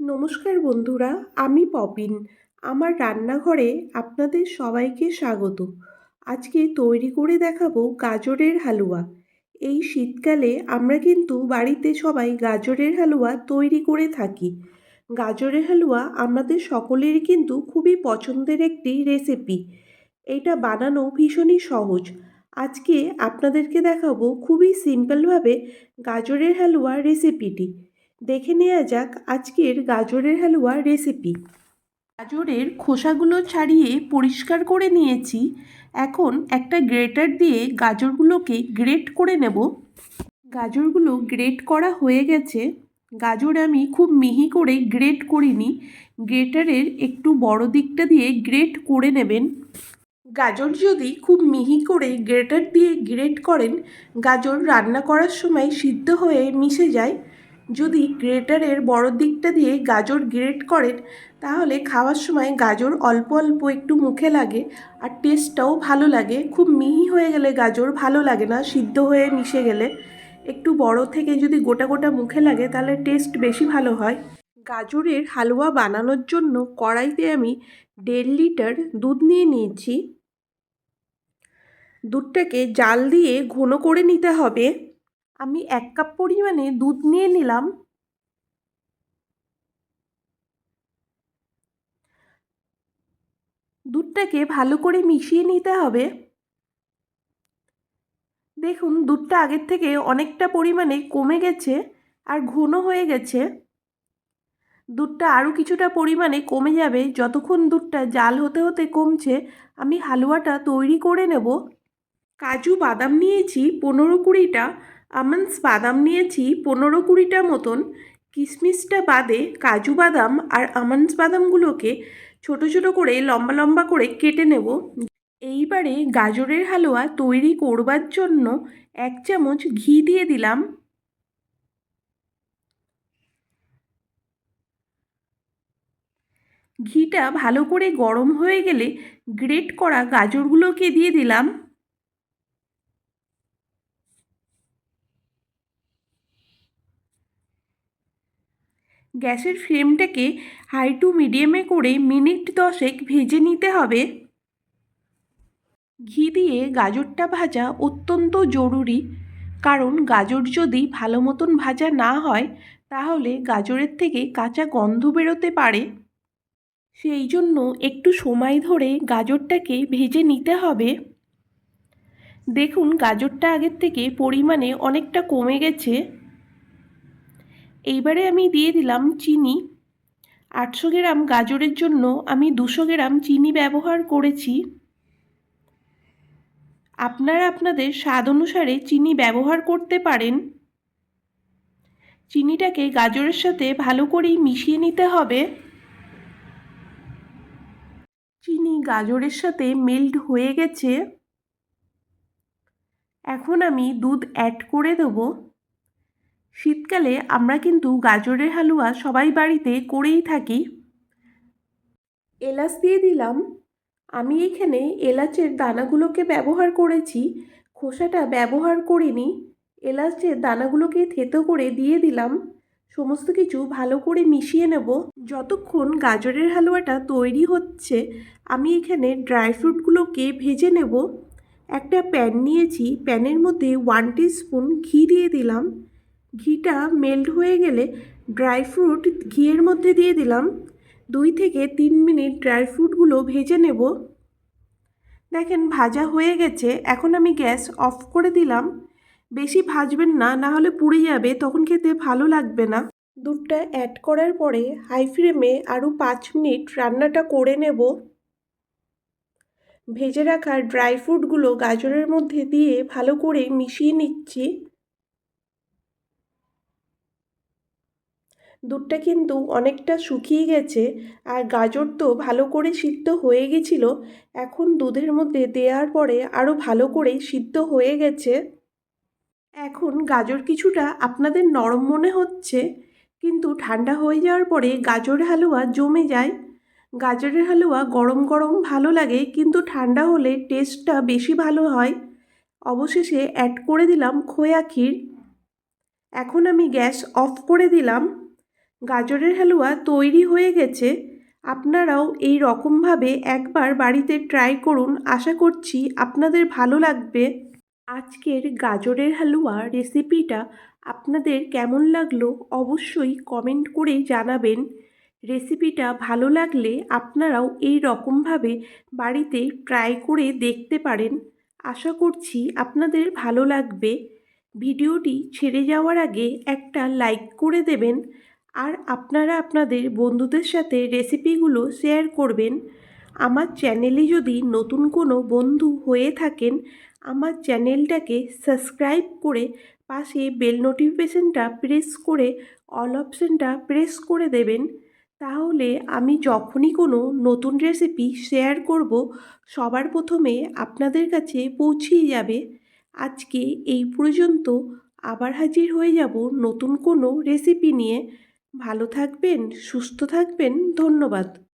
নমস্কার বন্ধুরা, আমি পপিন। আমার রান্নাঘরে আপনাদের সবাইকে স্বাগত। আজকে তৈরি করে দেখাবো গাজরের হালুয়া। এই শীতকালে আমরা কিন্তু বাড়িতে সবাই গাজরের হালুয়া তৈরি করে থাকি। গাজরের হালুয়া আমাদের সকলেরই কিন্তু খুবই পছন্দের একটি রেসিপি। এটা বানানো ভীষণই সহজ। আজকে আপনাদেরকে দেখাবো খুবই সিম্পলভাবে গাজরের হালুয়া রেসিপিটি। দেখে নেওয়া যাক আজকের গাজরের হালুয়া রেসিপি। গাজরের খোসাগুলো ছাড়িয়ে পরিষ্কার করে নিয়েছি। এখন একটা গ্রেটার দিয়ে গাজরগুলোকে গ্রেট করে নেব। গাজরগুলো গ্রেট করা হয়ে গেছে। গাজর আমি খুব মিহি করে গ্রেট করিনি, গ্রেটারের একটু বড় দিকটা দিয়ে গ্রেট করে নেবেন। গাজর যদি খুব মিহি করে গ্রেটার দিয়ে গ্রেট করেন, গাজর রান্না করার সময় সিদ্ধ হয়ে মিশে যায়। যদি গ্রেটারের বড় দিকটা দিয়ে গাজর গ্রেট করেন, তাহলে খাওয়ার সময় গাজর অল্প অল্প একটু মুখে লাগে আর টেস্টটাও ভালো লাগে। খুব মিহি হয়ে গেলে গাজর ভালো লাগে না, সিদ্ধ হয়ে মিশে গেলে। একটু বড় থেকে যদি গোটা গোটা মুখে লাগে তাহলে টেস্ট বেশি ভালো হয়। গাজরের হালুয়া বানানোর জন্য কড়াইতে আমি 1.5 লিটার দুধ নিয়ে নিয়েছি। দুধটাকে জাল দিয়ে ঘন করে নিতে হবে। আমি 1 কাপ পরিমাণে দুধ নিয়ে নিলাম। দুধটাকে ভালো করে মিশিয়ে নিতে হবে। দেখুন দুধটা আগের থেকে অনেকটা পরিমাণে কমে গেছে আর ঘন হয়ে গেছে। দুধটা আরও কিছুটা পরিমাণে কমে যাবে। যতক্ষণ দুধটা জাল হতে হতে কমছে, আমি হালুয়াটা তৈরি করে নেব। কাজু বাদাম নিয়েছি 15-20টা, আমন্ডস বাদাম নিয়েছি 15-20টা মতন। কিশমিশটা বাদে কাজু বাদাম আর আমন্ডস বাদামগুলোকে ছোট ছোট করে লম্বা লম্বা করে কেটে নেব। এইবারে গাজরের হালুয়া তৈরি করবার জন্য 1 চামচ ঘি দিয়ে দিলাম। ঘিটা ভালো করে গরম হয়ে গেলে গ্রেট করা গাজরগুলোকে দিয়ে দিলাম। গ্যাসের ফ্লেমটাকে হাই টু মিডিয়ামে করে মিনিট 10 ভেজে নিতে হবে। ঘি দিয়ে গাজরটা ভাজা অত্যন্ত জরুরি, কারণ গাজর যদি ভালো মতন ভাজা না হয় তাহলে গাজরের থেকে কাঁচা গন্ধ বেরোতে পারে। সেই জন্য একটু সময় ধরে গাজরটাকে ভেজে নিতে হবে। দেখুন গাজরটা আগের থেকে পরিমাণে অনেকটা কমে গেছে। এইবারে আমি দিয়ে দিলাম চিনি। 800 গ্রাম গাজরের জন্য আমি 200 গ্রাম চিনি ব্যবহার করেছি। আপনারা আপনাদের স্বাদ অনুসারে চিনি ব্যবহার করতে পারেন। চিনিটাকে গাজরের সাথে ভালো করেই মিশিয়ে নিতে হবে। চিনি গাজরের সাথে মেল্ট হয়ে গেছে। এখন আমি দুধ অ্যাড করে দেব। শীতকালে আমরা কিন্তু গাজরের হালুয়া সবাই বাড়িতে করেই থাকি। এলাচ দিয়ে দিলাম। আমি এখানে এলাচের দানাগুলোকে ব্যবহার করেছি, খোসাটা ব্যবহার করিনি। এলাচের দানাগুলোকে থেতো করে দিয়ে দিলাম। সমস্ত কিছু ভালো করে মিশিয়ে নেব। যতক্ষণ গাজরের হালুয়াটা তৈরি হচ্ছে, আমি এখানে ড্রাই ফ্রুটগুলোকে ভেজে নেব। একটা প্যান নিয়েছি, প্যানের মধ্যে 1 টিস্পুন ঘি দিয়ে দিলাম। ঘিটা মেল্ট হয়ে গেলে ড্রাই ফ্রুট ঘিয়ের মধ্যে দিয়ে দিলাম। 2 থেকে 3 মিনিট ড্রাই ফ্রুটগুলো ভেজে নেব। দেখেন ভাজা হয়ে গেছে। এখন আমি গ্যাস অফ করে দিলাম। বেশি ভাজবেন না, না হলে পুড়ে যাবে, তখন খেতে ভালো লাগবে না। দুধটা অ্যাড করার পরে হাই ফ্লেমে আরও 5 মিনিট রান্নাটা করে নেব। ভেজে রাখা ড্রাই ফ্রুটগুলো গাজরের মধ্যে দিয়ে ভালো করে মিশিয়ে নিচ্ছি। দুধটা কিন্তু অনেকটা শুকিয়ে গেছে আর গাজর তো ভালো করে সিদ্ধ হয়ে গেছিল। এখন দুধের মধ্যে দেওয়ার পরে আরও ভালো করে সিদ্ধ হয়ে গেছে। এখন গাজর কিছুটা আপনাদের নরম মনে হচ্ছে, কিন্তু ঠান্ডা হয়ে যাওয়ার পরে গাজর হালুয়া জমে যায়। গাজরের হালুয়া গরম গরম ভালো লাগে, কিন্তু ঠান্ডা হলে টেস্টটা বেশি ভালো হয়। অবশেষে অ্যাড করে দিলাম খোয়া ক্ষীর। এখন আমি গ্যাস অফ করে দিলাম। গাজরের হালুয়া তৈরি হয়ে গেছে। আপনারাও এই রকমভাবে একবার বাড়িতে ট্রাই করুন, আশা করছি আপনাদের ভালো লাগবে। আজকের গাজরের হালুয়া রেসিপিটা আপনাদের কেমন লাগলো অবশ্যই কমেন্ট করে জানাবেন। রেসিপিটা ভালো লাগলে আপনারাও এই রকমভাবে বাড়িতে ট্রাই করে দেখতে পারেন। আশা করছি আপনাদের ভালো লাগবে। ভিডিওটি ছেড়ে যাওয়ার আগে একটা লাইক করে দেবেন আর আপনারা আপনাদের বন্ধুদের সাথে রেসিপিগুলো শেয়ার করবেন। আমার চ্যানেলে যদি নতুন কোনো বন্ধু হয়ে থাকেন, আমার চ্যানেলটাকে সাবস্ক্রাইব করে পাশে বেল নোটিফিকেশনটা প্রেস করে অল অপশানটা প্রেস করে দেবেন। তাহলে আমি যখনই কোনো নতুন রেসিপি শেয়ার করব সবার প্রথমে আপনাদের কাছে পৌঁছিয়ে যাবে। আজকে এই পর্যন্ত, আবার হাজির হয়ে যাব নতুন কোনো রেসিপি নিয়ে। ভালো থাকবেন, সুস্থ থাকবেন, ধন্যবাদ।